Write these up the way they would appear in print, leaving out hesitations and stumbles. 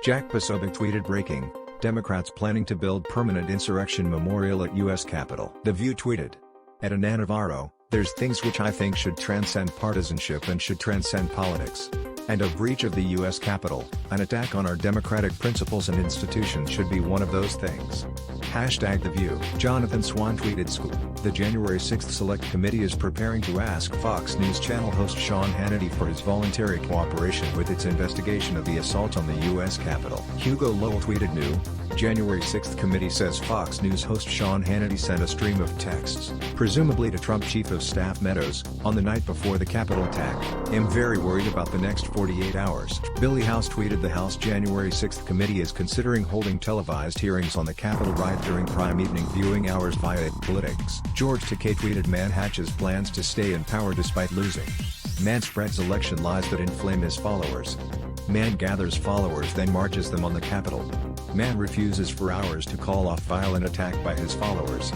Jack Posobiec tweeted breaking, Democrats planning to build permanent insurrection memorial at U.S. Capitol. The View tweeted, at Ana Navarro, there's things which I think should transcend partisanship and should transcend politics. And a breach of the U.S. Capitol, an attack on our democratic principles and institutions should be one of those things. Hashtag The View. Jonathan Swan tweeted Scoop. The January 6th Select Committee is preparing to ask Fox News Channel host Sean Hannity for his voluntary cooperation with its investigation of the assault on the U.S. Capitol. Hugo Lowell tweeted new, January 6th committee says Fox News host Sean Hannity sent a stream of texts, presumably to Trump Chief of Staff Meadows, on the night before the Capitol attack. "Am very worried about the next 48 hours. Billy House tweeted the House January 6th committee is considering holding televised hearings on the Capitol riot during prime evening viewing hours via Politics. George Takei tweeted man hatches plans to stay in power despite losing. Man spreads election lies that inflame his followers. Man gathers followers then marches them on the Capitol. Man refuses for hours to call off violent attack by his followers.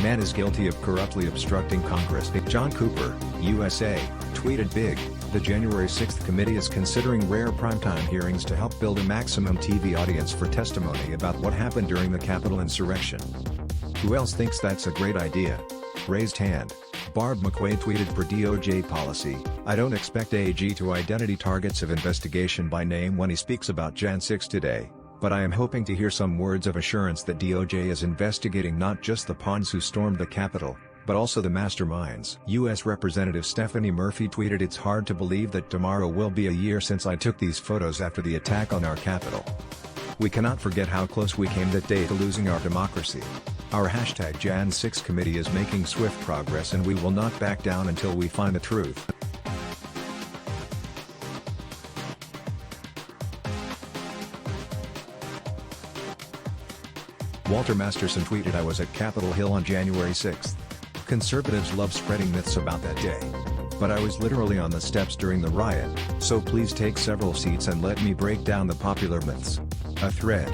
Man is guilty of corruptly obstructing Congress. John Cooper, USA, tweeted big, the January 6th committee is considering rare primetime hearings to help build a maximum TV audience for testimony about what happened during the Capitol insurrection. Who else thinks that's a great idea? Raised hand. Barb McQuaid tweeted per DOJ policy, I don't expect AG to identity targets of investigation by name when he speaks about Jan 6 today, but I am hoping to hear some words of assurance that DOJ is investigating not just the pawns who stormed the Capitol, but also the masterminds. U.S. Representative Stephanie Murphy tweeted it's hard to believe that tomorrow will be a year since I took these photos after the attack on our Capitol. We cannot forget how close we came that day to losing our democracy. Our hashtag Jan 6 committee is making swift progress and we will not back down until we find the truth. Walter Masterson tweeted I was at Capitol Hill on January 6th. Conservatives love spreading myths about that day. But I was literally on the steps during the riot, so please take several seats and let me break down the popular myths. A thread.